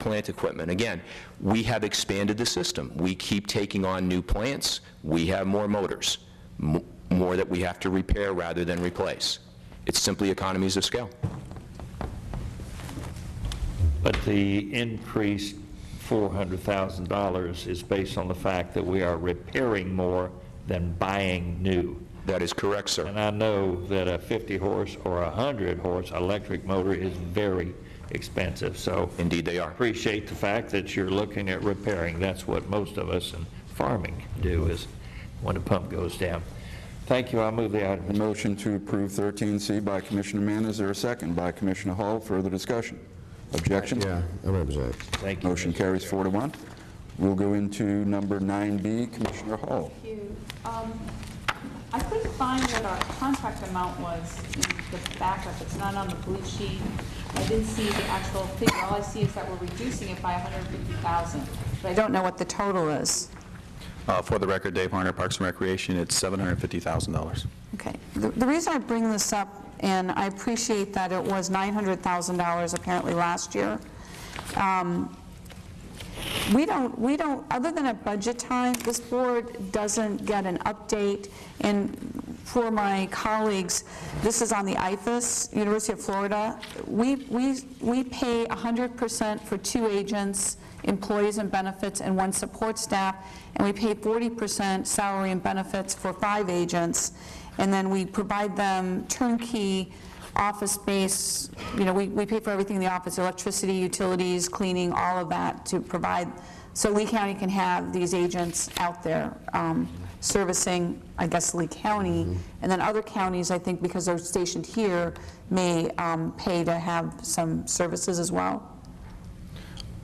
plant equipment. Again, we have expanded the system. We keep taking on new plants. We have more motors, more that we have to repair rather than replace. It's simply economies of scale. But the increased $400,000 is based on the fact that we are repairing more than buying new. That is correct, sir. And I know that a 50-horse or a 100-horse electric motor is very expensive. So indeed they are. Appreciate the fact that you're looking at repairing. That's what most of us in farming do, is when the pump goes down. Thank you. I'll move the item. A motion to approve 13C by Commissioner Mann. Is there a second? By Commissioner Hall. Further discussion? Objection? Yeah, I represent. Thank you. Motion carries 4-1. We'll go into number 9B. Commissioner Hall. Thank you. I couldn't find what our contract amount was in the backup. It's not on the blue sheet. I didn't see the actual figure. All I see is that we're reducing it by $150,000, but I don't know what the total is. For the record, Dave Harner, Parks and Recreation, it's $750,000. Okay. The reason I bring this up, and I appreciate that it was $900,000 apparently last year. We don't, other than at budget time, this board doesn't get an update. And for my colleagues, this is on the IFAS, University of Florida. We pay 100% for 2 agents, employees and benefits, and 1 support staff, and we pay 40% salary and benefits for 5 agents, and then we provide them turnkey office space. You know, we pay for everything in the office, electricity, utilities, cleaning, all of that to provide, so Lee County can have these agents out there servicing, I guess, Lee County, and then other counties, I think, because they're stationed here, may pay to have some services as well.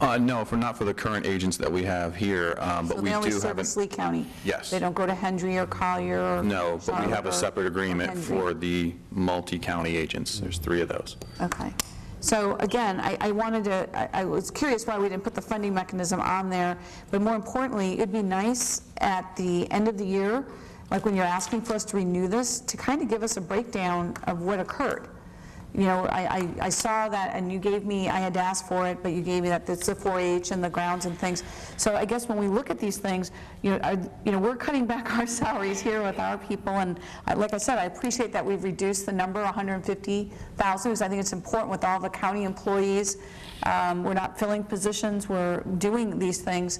No, not for the current agents that we have here, but So we they only do have service Lee County? Yes. They don't go to Hendry or Collier or No, but we have Charlotte a or separate agreement Hendry? for the multi-county agents. There's 3 of those. Okay. So again, I was curious why we didn't put the funding mechanism on there, but more importantly, it'd be nice at the end of the year, like when you're asking for us to renew this, to kind of give us a breakdown of what occurred. You know, I saw that, and you gave me, I had to ask for it, but you gave me that it's the 4-H and the grounds and things. So I guess when we look at these things, we're cutting back our salaries here with our people, and like I said, I appreciate that we've reduced the number 150,000, because I think it's important with all the county employees. We're not filling positions, we're doing these things.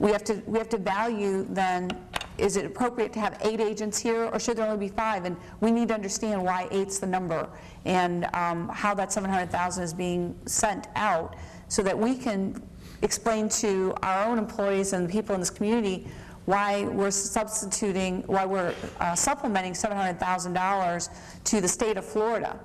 We have to value then, is it appropriate to have 8 agents here, or should there only be 5? And we need to understand why 8's the number, and how that $700,000 is being sent out, so that we can explain to our own employees and the people in this community why we're supplementing $700,000 to the state of Florida,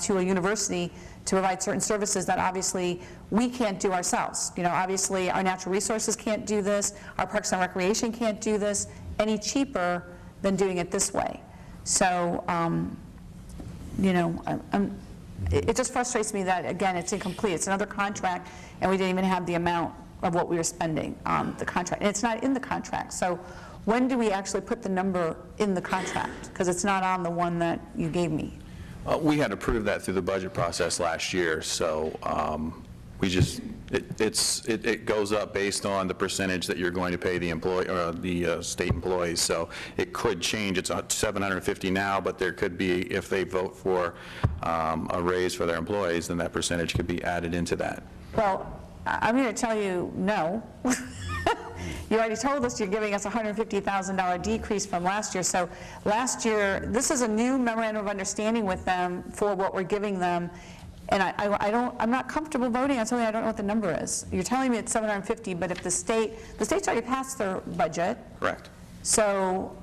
to a university, to provide certain services that obviously we can't do ourselves. You know, obviously our natural resources can't do this, our Parks and Recreation can't do this any cheaper than doing it this way. So, it just frustrates me that, again, it's incomplete. It's another contract, and we didn't even have the amount of what we were spending on the contract. And it's not in the contract. So when do we actually put the number in the contract? Because it's not on the one that you gave me. We had approved that through the budget process last year, so we just, it goes up based on the percentage that you're going to pay the employee or the state employees. So it could change. It's $750 now, but there could be, if they vote for a raise for their employees, then that percentage could be added into that. Well, I'm going to tell you no. You already told us you're giving us a $150,000 decrease from last year. So last year, this is a new memorandum of understanding with them for what we're giving them. And I'm not comfortable voting on something I don't know what the number is. You're telling me it's 750, but if the state's already passed their budget. Correct. So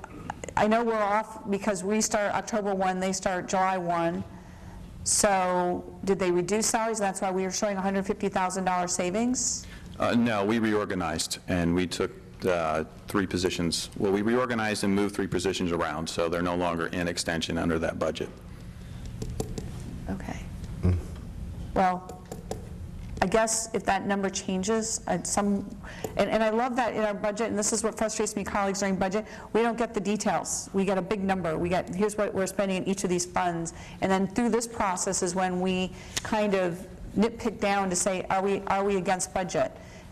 I know we're off because we start October 1, they start July 1. So did they reduce salaries? That's why we were showing $150,000 savings? No, we reorganized, and we took 3 positions. Well, we reorganized and moved 3 positions around, so they're no longer in extension under that budget. Okay. Well, I guess if that number changes, and I love that in our budget, and this is what frustrates me, colleagues, during budget, we don't get the details. We get a big number. We get, here's what we're spending in each of these funds, and then through this process is when we kind of nitpick down to say, are we against budget?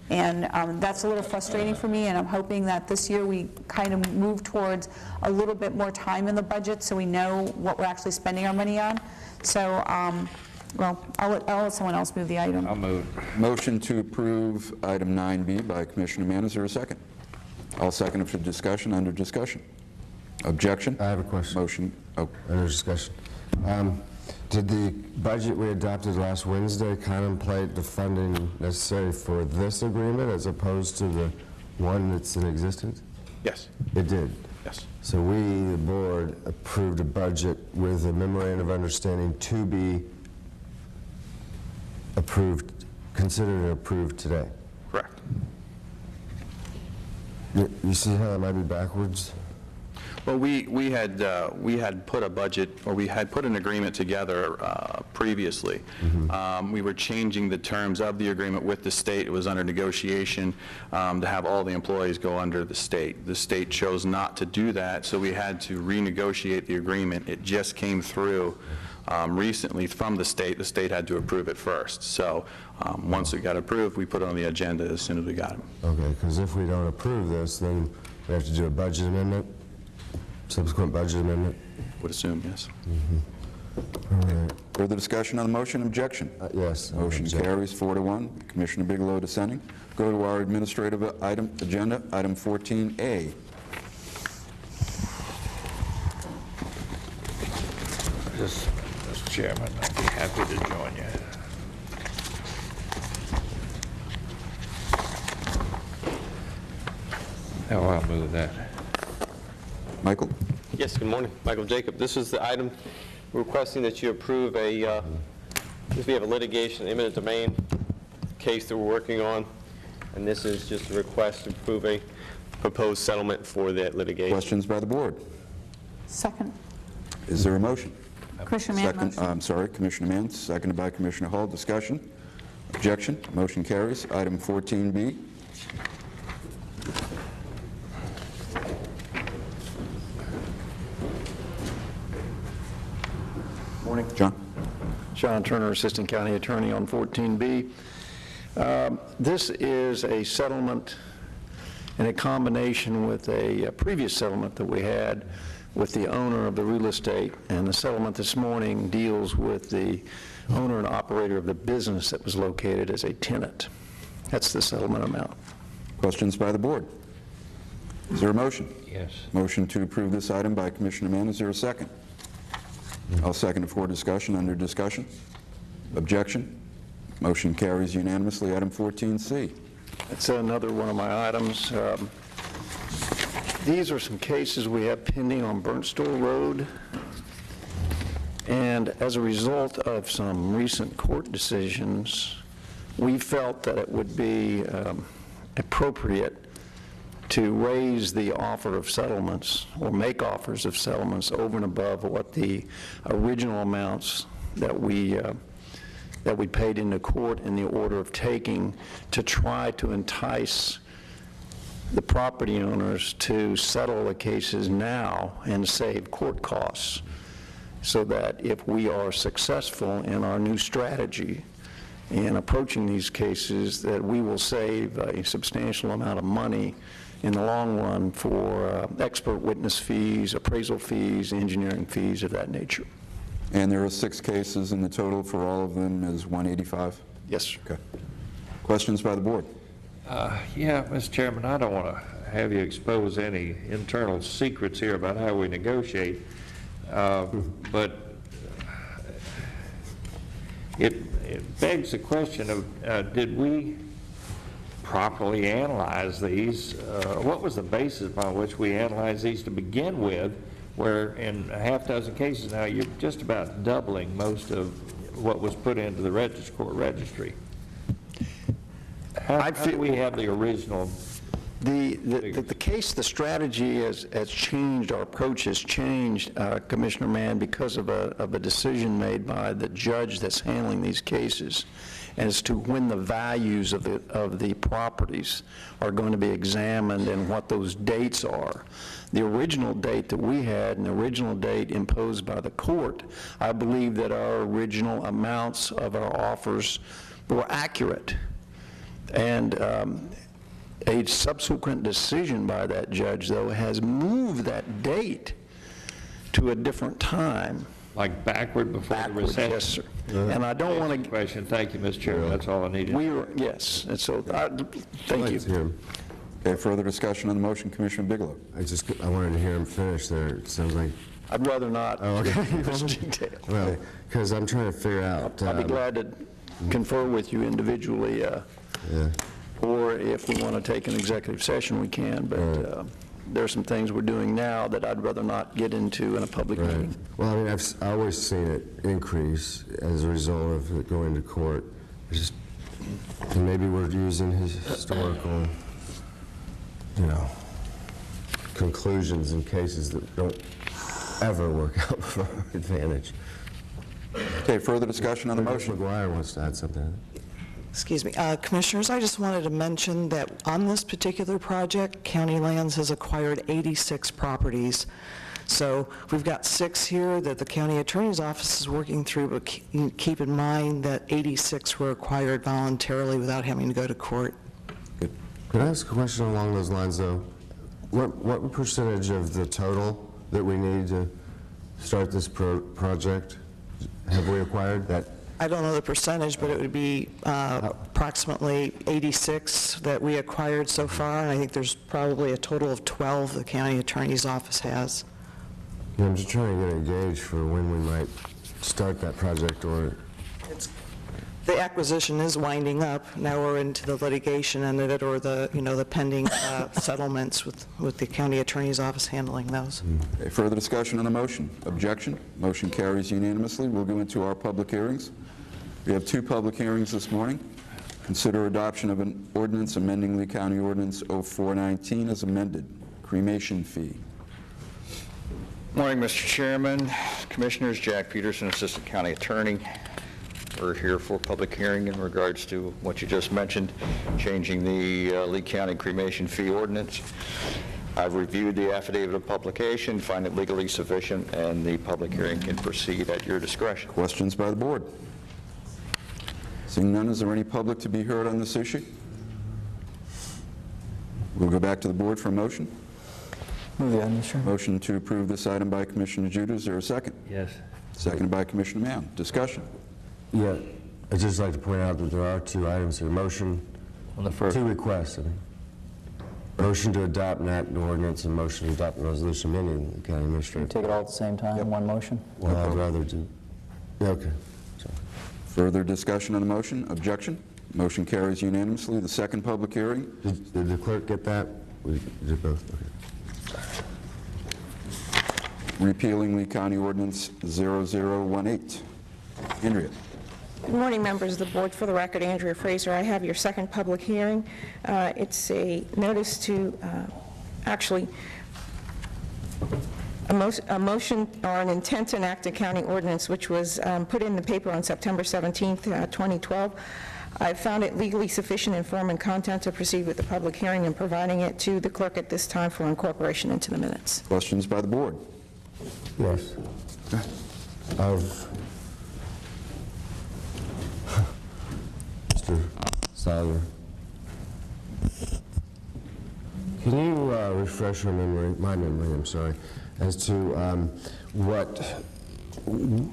And that's a little frustrating for me, and I'm hoping that this year we kind of move towards a little bit more time in the budget so we know what we're actually spending our money on. So, well, I'll let someone else move the item. I'll move. Motion to approve item 9B by Commissioner Mann. Is there a second? I'll second it for discussion. Under discussion. Objection? I have a question. Motion, Under discussion. Did the budget we adopted last Wednesday contemplate the funding necessary for this agreement as opposed to the one that's in existence? Yes, It did. yes. So we, the board, approved a budget with a memorandum of understanding to be approved, considered and approved today. Correct. You see how that might be backwards? Well, we had put a budget, or we had put an agreement together previously. We were changing the terms of the agreement with the state. It was under negotiation to have all the employees go under the state. The state chose not to do that, so we had to renegotiate the agreement. It just came through recently from the state. The state had to approve it first. So once it got approved, we put it on the agenda as soon as we got it. Okay, because if we don't approve this, then we have to do a budget amendment, subsequent budget amendment. Would assume, yes. All right. further discussion on the motion? Objection? Yes. Motion object. carries 4-1. Commissioner Bigelow dissenting. Go to our administrative agenda, item 14A. Mr. Chairman, I'd be happy to join you. Oh, I'll move that. Michael? Yes, good morning. Michael Jacob. This is the item requesting that you approve we have a litigation, eminent domain case that we're working on, and this is just a request to approve a proposed settlement for that litigation. Questions by the board? Second. Is there a motion? Commissioner Mann, Second, motion. I'm sorry, Commissioner Mann, seconded by Commissioner Hall. Discussion? Objection? Motion carries. Item 14B. Morning. John? Sean Turner, Assistant County Attorney on 14B. This is a settlement in a combination with a previous settlement that we had with the owner of the real estate, and the settlement this morning deals with the owner and operator of the business that was located as a tenant. That's the settlement amount. Questions by the board? Is there a motion? Yes. Motion to approve this item by Commissioner Mann. Is there a second? I'll second it for discussion. Under discussion? Objection? Motion carries unanimously. Item 14C. That's another one of my items. These are some cases we have pending on Burnt Store Road, and as a result of some recent court decisions, we felt that it would be appropriate to raise the offer of settlements or make offers of settlements over and above what the original amounts that we paid into court in the order of taking, to try to entice the property owners to settle the cases now and save court costs, so that if we are successful in our new strategy in approaching these cases, that we will save a substantial amount of money in the long run for expert witness fees, appraisal fees, engineering fees of that nature. And there are 6 cases, and the total for all of them is $185? Yes, sir. Okay. Questions by the board? Yeah, Mr. Chairman, I don't want to have you expose any internal secrets here about how we negotiate, but it begs the question of did we properly analyze these? What was the basis upon which we analyzed these to begin with, where in a half dozen cases now you're just about doubling most of what was put into the court registry? How do we have the original? The case, the strategy has changed, our approach has changed, Commissioner Mann, because of a decision made by the judge that's handling these cases. as to when the values of the properties are going to be examined and what those dates are. The original date that we had and the original date imposed by the court, I believe that our original amounts of our offers were accurate. And a subsequent decision by that judge, though, has moved that date to a different time. Like backward before the Backwards, recession? yes, sir. And I don't want to... Question. Thank you, Mr. Chairman. That's all I needed. Yes, and so, thank you. Let's hear him. Okay, further discussion on the motion, Commissioner Bigelow. I wanted to hear him finish there. It sounds like, I'd rather not Oh, okay. give this detail. well, because I'm trying to figure out. I'd be glad to confer with you individually, Yeah. or if we want to take an executive session, we can, but there are some things we're doing now that I'd rather not get into in a public Right. meeting. Well, I mean, I've always seen it increase as a result of it going to court. It's just, and maybe we're using his historical, conclusions in cases that don't ever work out for our advantage. Okay, further discussion on the Commissioner motion. McGuire wants to add something. Excuse me. Commissioners, I just wanted to mention that on this particular project, County Lands has acquired 86 properties. So we've got 6 here that the county attorney's office is working through, but keep in mind that 86 were acquired voluntarily without having to go to court. Could I ask a question along those lines, though? What percentage of the total that we need to start this project have we acquired? That I don't know the percentage, but it would be approximately 86 that we acquired so far, and I think there's probably a total of 12 the county attorney's office has. I'm just trying to get a gauge for when we might start that project, or The acquisition is winding up. Now we're into the litigation end of it, or the pending settlements with the county attorney's office handling those. Okay, further discussion on the motion. Objection? Motion carries unanimously. We'll go into our public hearings. We have 2 public hearings this morning. Consider adoption of an ordinance amending Lee County Ordinance 0419 as amended. Cremation fee. Morning, Mr. Chairman, Commissioners. Jack Peterson, Assistant County Attorney. We're here for public hearing in regards to what you just mentioned, changing the Lee County cremation fee ordinance. I've reviewed the affidavit of publication, find it legally sufficient, and the public hearing can proceed at your discretion. Questions by the board? Seeing none, is there any public to be heard on this issue? We'll go back to the board for a motion. Move the item, Mr. Chairman. Motion to approve this item by Commissioner Judah. Is there a second? Yes. Seconded by Commissioner Mann. Discussion. yeah, I'd just like to point out that there are 2 items here. Motion, On the first. 2 requests, I think. Motion to adopt an act and ordinance, and motion to adopt a resolution amending the county administrator. Take it all at the same time, one motion? Well, I'd rather do, yeah, okay. Sorry. Further discussion on the motion? Objection? Motion carries unanimously. The second public hearing. Did the clerk get that? We did both, okay. Repealing Lee County Ordinance 0018. Andrea. Good morning, members of the board. For the record, Andrea Fraser. I have your second public hearing. It's a notice to, actually, a motion or an intent to enact a county ordinance, which was put in the paper on September 17th, 2012. I found it legally sufficient in form and content to proceed with the public hearing and providing it to the clerk at this time for incorporation into the minutes. Questions by the board? Yes. Mr. Salyer, can you refresh my memory, I'm sorry, as to what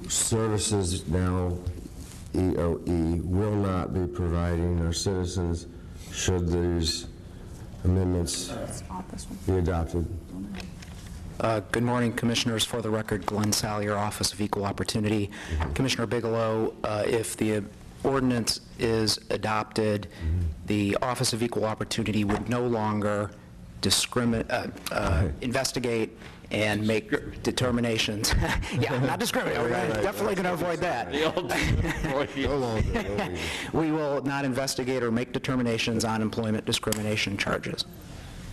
services now EOE will not be providing our citizens should these amendments be adopted? Good morning, Commissioners. For the record, Glenn Salyer, Office of Equal Opportunity. Commissioner Bigelow, if the ordinance is adopted, the Office of Equal Opportunity would no longer investigate and make determinations. Yeah, not discriminate. We're definitely going to avoid that. We will not investigate or make determinations on employment discrimination charges.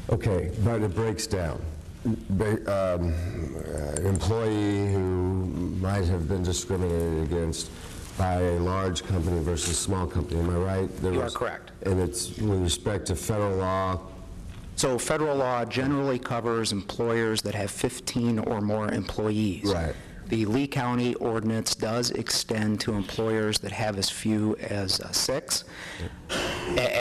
Okay, but it breaks down. Employee who might have been discriminated against by a large company versus a small company, am I right? You are correct. And it's with respect to federal law? So federal law generally covers employers that have 15 or more employees. Right. The Lee County ordinance does extend to employers that have as few as 6.